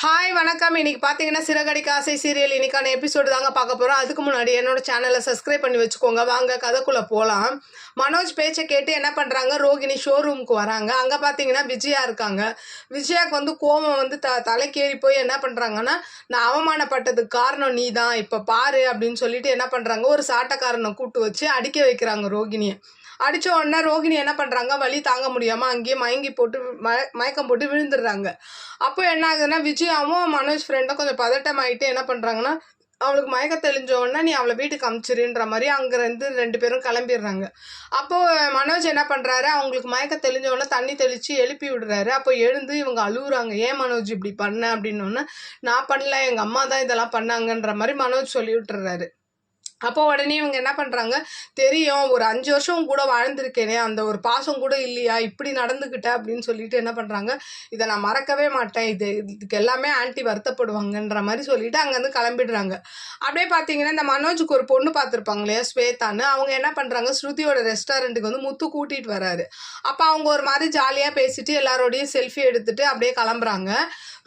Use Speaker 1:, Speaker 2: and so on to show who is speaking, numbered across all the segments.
Speaker 1: Hi வணக்கம். இன்னைக்கு பார்த்தீங்கன்னா சிறகடிக்க ஆசை சீரியல் இன்னைக்கான எபிசோடு தாங்க பார்க்க போகிறோம். அதுக்கு முன்னாடி என்னோட சேனலை சப்ஸ்கிரைப் பண்ணி வச்சுக்கோங்க. வாங்க கதைக்குள்ளே போகலாம். மனோஜ் பேச்சை கேட்டு என்ன பண்ணுறாங்க, ரோகிணி ஷோரூமுக்கு வராங்க. அங்கே பார்த்தீங்கன்னா விஜயா இருக்காங்க. விஜயாவுக்கு வந்து கோவம் வந்து தலைக்கேறி போய் என்ன பண்ணுறாங்கன்னா, நான் அவமானப்பட்டதுக்கு காரணம் நீ தான், இப்போ பாரு அப்படின்னு சொல்லிட்டு என்ன பண்ணுறாங்க, ஒரு சாட்டைக்காரனை கூட்டு வச்சு அடிக்க வைக்கிறாங்க ரோகிணியை. அடித்த உடனே ரோகிணி என்ன பண்ணுறாங்க, வலி தாங்க முடியாமல் அங்கேயே மயங்கி போட்டு மயக்கம் போட்டு விழுந்துடுறாங்க. அப்போ என்ன ஆகுதுன்னா, விஜயாவும் மனோஜ் ஃப்ரெண்டும் கொஞ்சம் பதட்டமாயிட்டு என்ன பண்ணுறாங்கன்னா, அவளுக்கு மயக்கம் தெளிஞ்ச உடனே நீ அவளை வீட்டுக்கு அமுச்சிருன்ற மாதிரி அங்கேருந்து 2 பேரும் கிளம்பிடுறாங்க. அப்போது மனோஜ் என்ன பண்ணுறாரு, அவங்களுக்கு மயக்கம் தெளிஞ்ச உடனே தண்ணி தெளித்து எழுப்பி விடுறாரு. அப்போ எழுந்து இவங்க அழுகுறாங்க, ஏன் மனோஜ் இப்படி பண்ண அப்படின்னோடனே, நான் பண்ணல, எங்கள் அம்மா தான் இதெல்லாம் பண்ணாங்கன்ற மாதிரி மனோஜ் சொல்லி விட்டுறாரு. அப்போ உடனே இவங்க என்ன பண்ணுறாங்க, தெரியும் ஒரு 5 வருஷம் கூட வாழ்ந்திருக்கேனே, அந்த ஒரு பாசம் கூட இல்லையா, இப்படி நடந்துக்கிட்ட அப்படின்னு சொல்லிட்டு என்ன பண்ணுறாங்க, இதை நான் மறக்கவே மாட்டேன், இதுக்கு எல்லாமே ஆன்ட்டி வருத்தப்படுவாங்கன்ற மாதிரி சொல்லிட்டு அங்கேருந்து கிளம்பிடுறாங்க. அப்படியே பார்த்தீங்கன்னா இந்த மனோஜுக்கு ஒரு பொண்ணு பார்த்துருப்பாங்க இல்லையா, ஸ்வேதான்னு, அவங்க என்ன பண்ணுறாங்க, ஸ்ருதியோட ரெஸ்டாரண்ட்டுக்கு வந்து முத்து கூட்டிகிட்டு வராரு. அப்போ அவங்க ஒரு மாதிரி ஜாலியாக பேசிட்டு எல்லாரோடையும் செல்ஃபி எடுத்துட்டு அப்படியே கிளம்புறாங்க.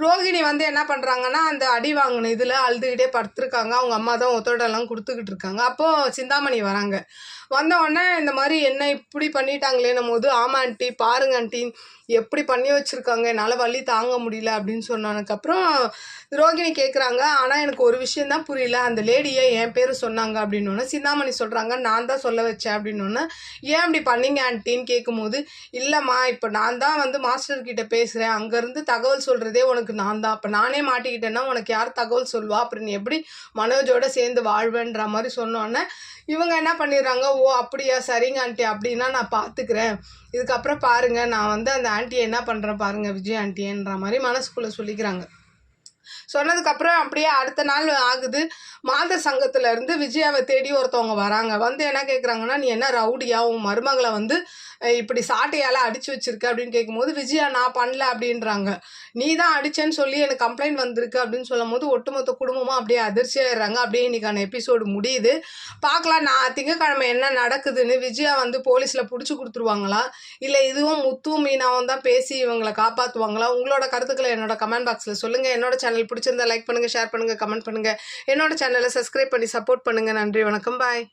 Speaker 1: ரோகிணி வந்து என்ன பண்ணுறாங்கன்னா, அந்த அடி வாங்கின இதில் அழுதுகிட்டே படுத்துருக்காங்க. அவங்க அம்மா தான் ஒத்தோடெல்லாம் கொடுத்துக்கிட்டு இருக்காங்க. அப்போது சிந்தாமணி வராங்க. வந்த உடனே இந்த மாதிரி என்ன இப்படி பண்ணிட்டாங்களேன்னும் போது, ஆமா ஆண்டி பாருங்க ஆண்டி எப்படி பண்ணி வச்சுருக்காங்க, என்னால் வலி தாங்க முடியல அப்படின்னு சொன்னதுக்கப்புறம் ரோகிணி கேட்குறாங்க, ஆனால் எனக்கு ஒரு விஷயந்தான் புரியல, அந்த லேடியை என் பேர் சொன்னாங்க அப்படின்னோடனே சிந்தாமணி சொல்கிறாங்க, நான் தான் சொல்ல வச்சேன் அப்படின்னோடனே, ஏன் அப்படி பண்ணீங்க ஆண்டின்னு கேட்கும்போது, இல்லைம்மா இப்போ நான் தான் வந்து மாஸ்டர்கிட்ட பேசுகிறேன், அங்கேருந்து தகவல் சொல்கிறதே உனக்கு நான் தான், அப்போ நானே மாட்டிக்கிட்டேன்னா உனக்கு யார் தகவல் சொல்வா, அப்புறம் நீ எப்படி மனோஜோட சேர்ந்து வாழ்வேன்ற மாதிரி சொன்னோன்னே இவங்க என்ன பண்ணிடுறாங்க, ஓ அப்படியா சரிங்க ஆண்டி, அப்படின்னா நான் பார்த்துக்கிறேன், இதுக்கப்புறம் பாருங்கள் நான் வந்து அந்த ஆண்டியை என்ன பண்ணுறேன் பாருங்கள் விஜய் ஆண்டின்ற மாதிரி மனசுக்குள்ளே சொல்லிக்கிறாங்க. சொன்னதுக்கப்புறம் அப்படியே அடுத்த நாள் ஆகுது. மாதர் சங்கத்திலேருந்து விஜயாவை தேடி ஒருத்தவங்க வராங்க. வந்து என்ன கேட்குறாங்கன்னா, நீ என்ன ரவுடியா, உன் மருமகளை வந்து இப்படி சாட்டையால் அடித்து வச்சிருக்க அப்படின்னு கேட்கும்போது, விஜயா நான் பண்ணல அப்படின்றாங்க. நீ தான் அடிச்சேன்னு சொல்லி எனக்கு கம்ப்ளைண்ட் வந்திருக்கு அப்படின்னு சொல்லும் போது ஒட்டுமொத்த குடும்பமும் அப்படியே அதிர்ச்சியாயிடுறாங்க. அப்படியே இன்னைக்கான எபிசோடு முடியுது. பார்க்கலாம் நான் திங்கக்கிழமை என்ன நடக்குதுன்னு. விஜயா வந்து போலீஸில் பிடிச்சி கொடுத்துருவாங்களா, இல்லை இதுவும் முத்துவும் மீனாவும் தான் பேசி இவங்களை காப்பாற்றுவாங்களா? உங்களோட கருத்துக்களை என்னோட கமெண்ட் பாக்ஸில் சொல்லுங்கள். என்னோட சேனல் பிடிச்சிருந்தா லைக் பண்ணுங்கள், ஷேர் பண்ணுங்கள், கமெண்ட் பண்ணுங்கள். என்னோட சேனலை சப்ஸ்கிரைப் பண்ணி சப்போர்ட் பண்ணுங்கள். நன்றி, வணக்கம், பாய்.